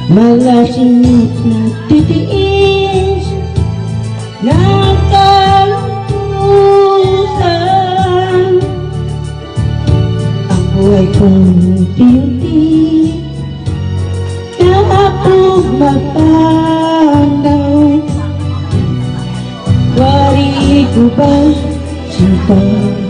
Mga singit na titiis ng kalusan. Ang buhay kong tiyuti kapag magpanaw. Wari ko ba sinta?